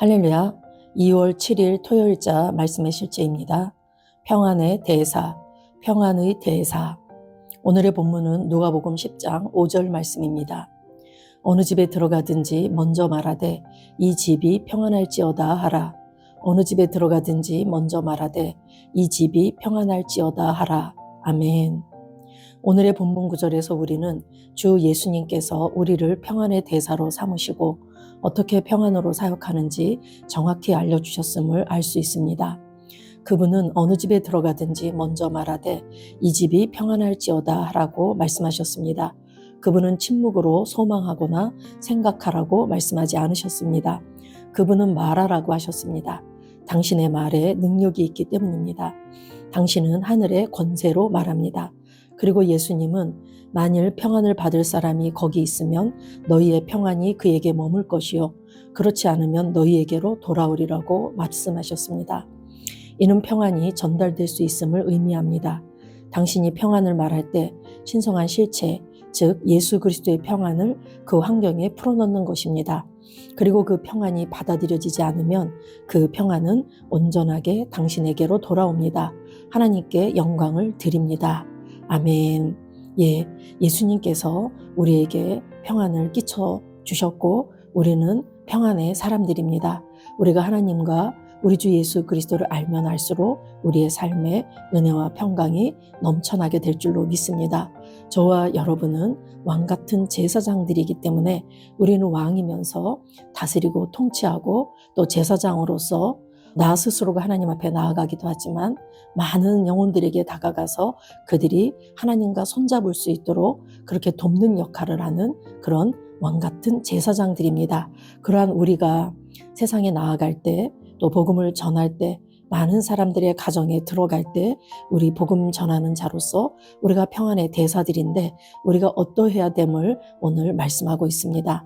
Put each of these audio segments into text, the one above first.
할렐루야. 2월 7일 토요일자 말씀의 실제입니다. 평안의 대사, 평안의 대사. 오늘의 본문은 누가복음 10장 5절 말씀입니다. 어느 집에 들어가든지 먼저 말하되 이 집이 평안할지어다 하라. 어느 집에 들어가든지 먼저 말하되 이 집이 평안할지어다 하라. 아멘. 오늘의 본문 구절에서 우리는 주 예수님께서 우리를 평안의 대사로 삼으시고 어떻게 평안으로 사역하는지 정확히 알려주셨음을 알 수 있습니다. 그분은 어느 집에 들어가든지 먼저 말하되 이 집이 평안할지어다 하라고 말씀하셨습니다. 그분은 침묵으로 소망하거나 생각하라고 말씀하지 않으셨습니다. 그분은 말하라고 하셨습니다. 당신의 말에 능력이 있기 때문입니다. 당신은 하늘의 권세로 말합니다. 그리고 예수님은 만일 평안을 받을 사람이 거기 있으면 너희의 평안이 그에게 머물 것이요 그렇지 않으면 너희에게로 돌아오리라고 말씀하셨습니다. 이는 평안이 전달될 수 있음을 의미합니다. 당신이 평안을 말할 때 신성한 실체, 즉 예수 그리스도의 평안을 그 환경에 풀어넣는 것입니다. 그리고 그 평안이 받아들여지지 않으면 그 평안은 온전하게 당신에게로 돌아옵니다. 하나님께 영광을 드립니다. 아멘. 예수님께서 우리에게 평안을 끼쳐 주셨고 우리는 평안의 사람들입니다. 우리가 하나님과 우리 주 예수 그리스도를 알면 알수록 우리의 삶에 은혜와 평강이 넘쳐나게 될 줄로 믿습니다. 저와 여러분은 왕 같은 제사장들이기 때문에 우리는 왕이면서 다스리고 통치하고 또 제사장으로서 나 스스로가 하나님 앞에 나아가기도 하지만 많은 영혼들에게 다가가서 그들이 하나님과 손잡을 수 있도록 그렇게 돕는 역할을 하는 그런 왕 같은 제사장들입니다. 그러한 우리가 세상에 나아갈 때 또 복음을 전할 때 많은 사람들의 가정에 들어갈 때 우리 복음 전하는 자로서 우리가 평안의 대사들인데 우리가 어떠해야 됨을 오늘 말씀하고 있습니다.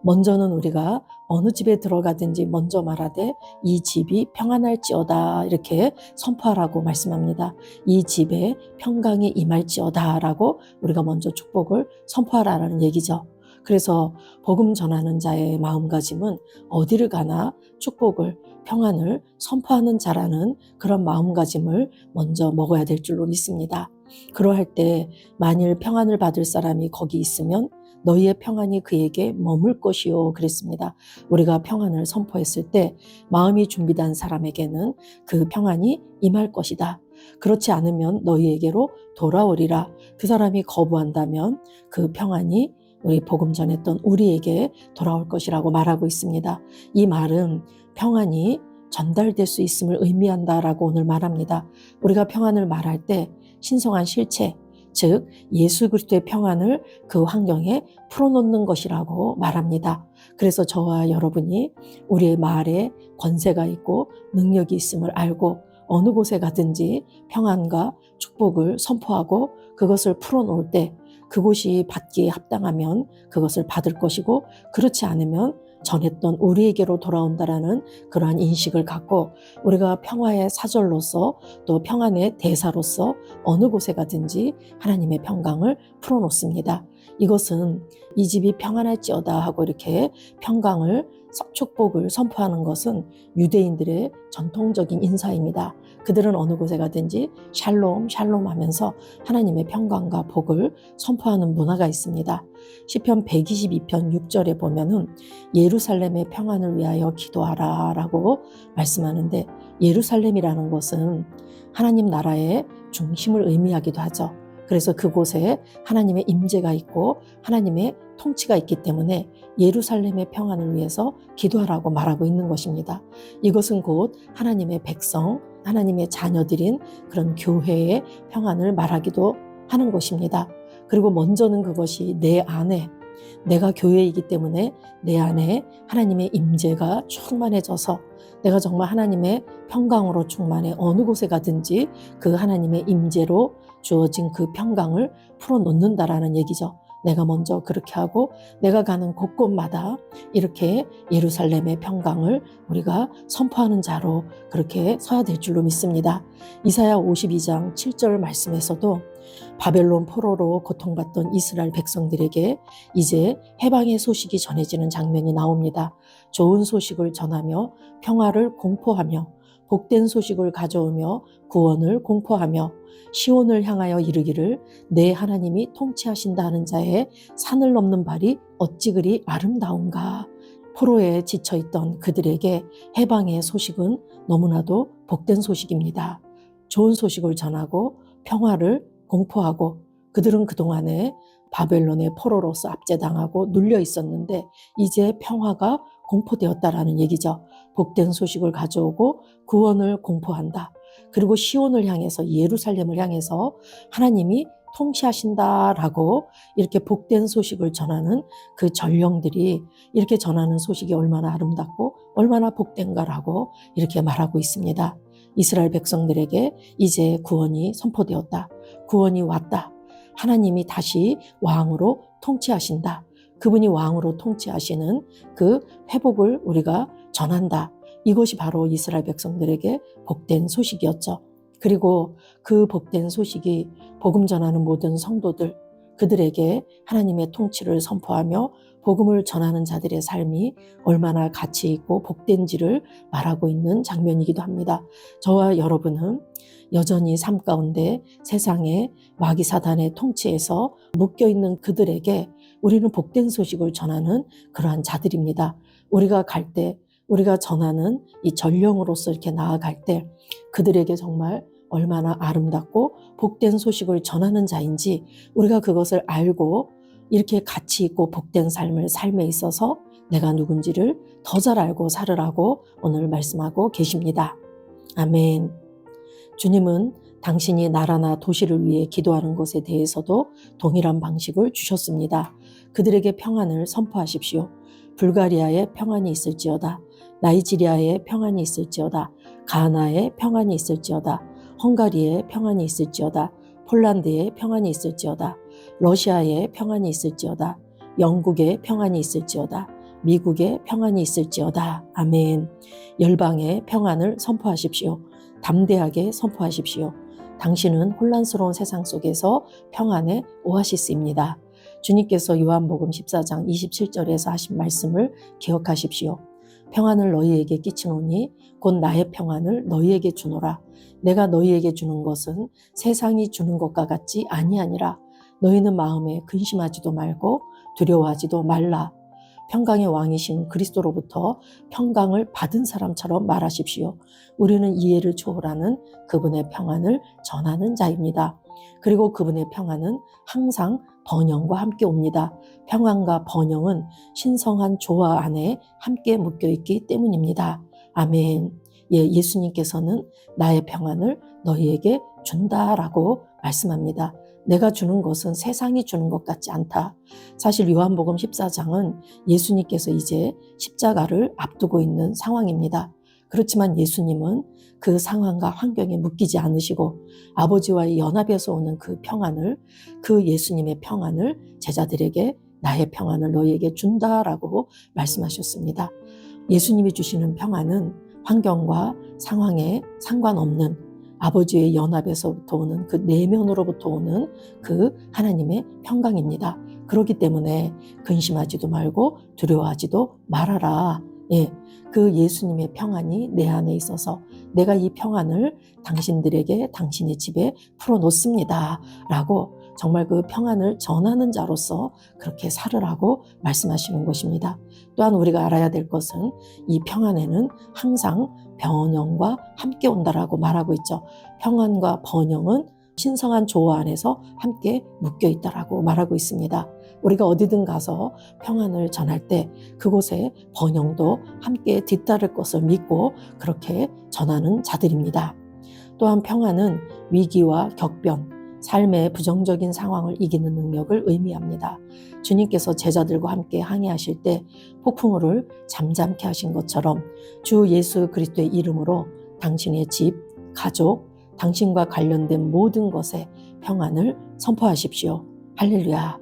먼저는 우리가 어느 집에 들어가든지 먼저 말하되 이 집이 평안할지어다 이렇게 선포하라고 말씀합니다. 이 집에 평강이 임할지어다 라고 우리가 먼저 축복을 선포하라는 얘기죠. 그래서 복음 전하는 자의 마음가짐은 어디를 가나 축복을 평안을 선포하는 자라는 그런 마음가짐을 먼저 먹어야 될 줄로 믿습니다. 그러할 때 만일 평안을 받을 사람이 거기 있으면 너희의 평안이 그에게 머물 것이요 그랬습니다. 우리가 평안을 선포했을 때 마음이 준비된 사람에게는 그 평안이 임할 것이다. 그렇지 않으면 너희에게로 돌아오리라. 그 사람이 거부한다면 그 평안이 우리 복음 전했던 우리에게 돌아올 것이라고 말하고 있습니다. 이 말은 평안이 전달될 수 있음을 의미한다라고 오늘 말합니다. 우리가 평안을 말할 때 신성한 실체, 즉 예수 그리스도의 평안을 그 환경에 풀어놓는 것이라고 말합니다. 그래서 저와 여러분이 우리의 말에 권세가 있고 능력이 있음을 알고 어느 곳에 가든지 평안과 축복을 선포하고 그것을 풀어놓을 때 그곳이 받기에 합당하면 그것을 받을 것이고 그렇지 않으면 전했던 우리에게로 돌아온다라는 그러한 인식을 갖고 우리가 평화의 사절로서 또 평안의 대사로서 어느 곳에 가든지 하나님의 평강을 풀어놓습니다. 이것은 이 집이 평안할지어다 하고 이렇게 평강을 축복을 선포하는 것은 유대인들의 전통적인 인사입니다. 그들은 어느 곳에 가든지 샬롬 샬롬 하면서 하나님의 평강과 복을 선포하는 문화가 있습니다. 시편 122편 6절에 보면은 예루살렘의 평안을 위하여 기도하라 라고 말씀하는데 예루살렘이라는 것은 하나님 나라의 중심을 의미하기도 하죠. 그래서 그곳에 하나님의 임재가 있고 하나님의 통치가 있기 때문에 예루살렘의 평안을 위해서 기도하라고 말하고 있는 것입니다. 이것은 곧 하나님의 백성, 하나님의 자녀들인 그런 교회의 평안을 말하기도 하는 것입니다. 그리고 먼저는 그것이 내 안에 내가 교회이기 때문에 내 안에 하나님의 임재가 충만해져서 내가 정말 하나님의 평강으로 충만해 어느 곳에 가든지 그 하나님의 임재로 주어진 그 평강을 풀어놓는다라는 얘기죠. 내가 먼저 그렇게 하고 내가 가는 곳곳마다 이렇게 예루살렘의 평강을 우리가 선포하는 자로 그렇게 서야 될 줄로 믿습니다. 이사야 52장 7절 말씀에서도 바벨론 포로로 고통받던 이스라엘 백성들에게 이제 해방의 소식이 전해지는 장면이 나옵니다. 좋은 소식을 전하며 평화를 공포하며 복된 소식을 가져오며 구원을 공포하며 시온을 향하여 이르기를 내 하나님이 통치하신다 하는 자의 산을 넘는 발이 어찌 그리 아름다운가. 포로에 지쳐있던 그들에게 해방의 소식은 너무나도 복된 소식입니다. 좋은 소식을 전하고 평화를 공포하고 그들은 그동안에 바벨론의 포로로서 압제당하고 눌려 있었는데 이제 평화가 공포되었다라는 얘기죠. 복된 소식을 가져오고 구원을 공포한다. 그리고 시온을 향해서 예루살렘을 향해서 하나님이 통치하신다라고 이렇게 복된 소식을 전하는 그 전령들이 이렇게 전하는 소식이 얼마나 아름답고 얼마나 복된가라고 이렇게 말하고 있습니다. 이스라엘 백성들에게 이제 구원이 선포되었다. 구원이 왔다. 하나님이 다시 왕으로 통치하신다. 그분이 왕으로 통치하시는 그 회복을 우리가 전한다. 이것이 바로 이스라엘 백성들에게 복된 소식이었죠. 그리고 그 복된 소식이 복음 전하는 모든 성도들, 그들에게 하나님의 통치를 선포하며 복음을 전하는 자들의 삶이 얼마나 가치 있고 복된지를 말하고 있는 장면이기도 합니다. 저와 여러분은 여전히 삶 가운데 세상의 마귀 사단의 통치에서 묶여있는 그들에게 우리는 복된 소식을 전하는 그러한 자들입니다. 우리가 갈 때, 우리가 전하는 이 전령으로서 이렇게 나아갈 때 그들에게 정말 얼마나 아름답고 복된 소식을 전하는 자인지 우리가 그것을 알고 이렇게 가치 있고 복된 삶에 있어서 내가 누군지를 더 잘 알고 살으라고 오늘 말씀하고 계십니다. 아멘. 주님은 당신이 나라나 도시를 위해 기도하는 것에 대해서도 동일한 방식을 주셨습니다. 그들에게 평안을 선포하십시오. 불가리아에 평안이 있을지어다. 나이지리아에 평안이 있을지어다. 가나에 평안이 있을지어다. 헝가리에 평안이 있을지어다. 폴란드에 평안이 있을지어다. 러시아에 평안이 있을지어다. 영국에 평안이 있을지어다. 미국에 평안이 있을지어다. 아멘. 열방에 평안을 선포하십시오. 담대하게 선포하십시오. 당신은 혼란스러운 세상 속에서 평안의 오아시스입니다. 주님께서 요한복음 14장 27절에서 하신 말씀을 기억하십시오. 평안을 너희에게 끼치노니 곧 나의 평안을 너희에게 주노라. 내가 너희에게 주는 것은 세상이 주는 것과 같지 아니하니라. 너희는 마음에 근심하지도 말고 두려워하지도 말라. 평강의 왕이신 그리스도로부터 평강을 받은 사람처럼 말하십시오. 우리는 이해를 초월하는 그분의 평안을 전하는 자입니다. 그리고 그분의 평안은 항상 번영과 함께 옵니다. 평안과 번영은 신성한 조화 안에 함께 묶여있기 때문입니다. 아멘. 예수님께서는 나의 평안을 너희에게 준다라고 말씀합니다. 내가 주는 것은 세상이 주는 것 같지 않다. 사실 요한복음 14장은 예수님께서 이제 십자가를 앞두고 있는 상황입니다. 그렇지만 예수님은 그 상황과 환경에 묶이지 않으시고 아버지와의 연합에서 오는 그 평안을, 그 예수님의 평안을 제자들에게 나의 평안을 너희에게 준다라고 말씀하셨습니다. 예수님이 주시는 평안은 환경과 상황에 상관없는 아버지의 연합에서부터 오는 그 내면으로부터 오는 그 하나님의 평강입니다. 그렇기 때문에 근심하지도 말고 두려워하지도 말아라. 그 예수님의 평안이 내 안에 있어서 내가 이 평안을 당신들에게 당신의 집에 풀어놓습니다. 라고 정말 그 평안을 전하는 자로서 그렇게 살으라고 말씀하시는 것입니다. 또한 우리가 알아야 될 것은 이 평안에는 항상 번영과 함께 온다라고 말하고 있죠. 평안과 번영은 신성한 조화 안에서 함께 묶여 있다라고 말하고 있습니다. 우리가 어디든 가서 평안을 전할 때 그곳에 번영도 함께 뒤따를 것을 믿고 그렇게 전하는 자들입니다. 또한 평안은 위기와 격변, 삶의 부정적인 상황을 이기는 능력을 의미합니다. 주님께서 제자들과 함께 항해하실 때 폭풍우를 잠잠케 하신 것처럼 주 예수 그리스도의 이름으로 당신의 집, 가족, 당신과 관련된 모든 것에 평안을 선포하십시오. 할렐루야.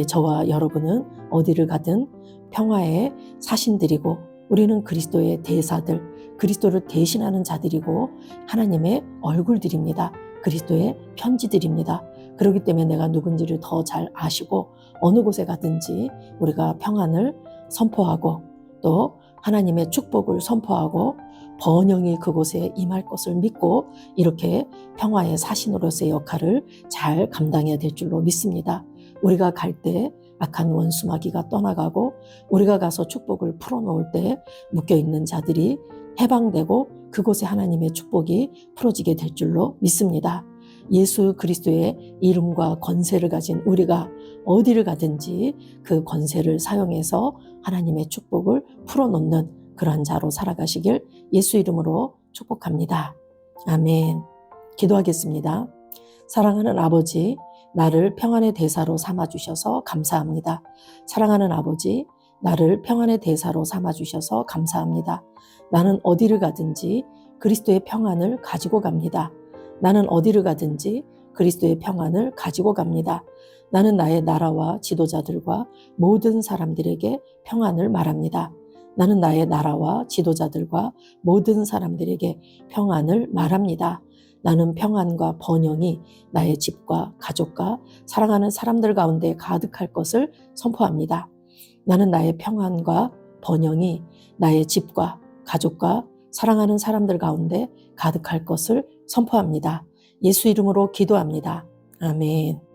저와 여러분은 어디를 가든 평화의 사신들이고 우리는 그리스도의 대사들, 그리스도를 대신하는 자들이고 하나님의 얼굴들입니다. 그리스도의 편지들입니다. 그렇기 때문에 내가 누군지를 더 잘 아시고 어느 곳에 가든지 우리가 평안을 선포하고 또 하나님의 축복을 선포하고 번영이 그곳에 임할 것을 믿고 이렇게 평화의 사신으로서의 역할을 잘 감당해야 될 줄로 믿습니다. 우리가 갈 때 악한 원수 마귀가 떠나가고 우리가 가서 축복을 풀어놓을 때 묶여있는 자들이 해방되고 그곳에 하나님의 축복이 풀어지게 될 줄로 믿습니다. 예수 그리스도의 이름과 권세를 가진 우리가 어디를 가든지 그 권세를 사용해서 하나님의 축복을 풀어놓는 그러한 자로 살아가시길 예수 이름으로 축복합니다. 아멘. 기도하겠습니다. 사랑하는 아버지, 나를 평안의 대사로 삼아주셔서 감사합니다. 사랑하는 아버지, 나를 평안의 대사로 삼아주셔서 감사합니다. 나는 어디를 가든지 그리스도의 평안을 가지고 갑니다. 나는 어디를 가든지 그리스도의 평안을 가지고 갑니다. 나는 나의 나라와 지도자들과 모든 사람들에게 평안을 말합니다. 나는 나의 나라와 지도자들과 모든 사람들에게 평안을 말합니다. 나는 평안과 번영이 나의 집과 가족과 사랑하는 사람들 가운데 가득할 것을 선포합니다. 나는 나의 평안과 번영이 나의 집과 가족과 사랑하는 사람들 가운데 가득할 것을 선포합니다. 예수 이름으로 기도합니다. 아멘.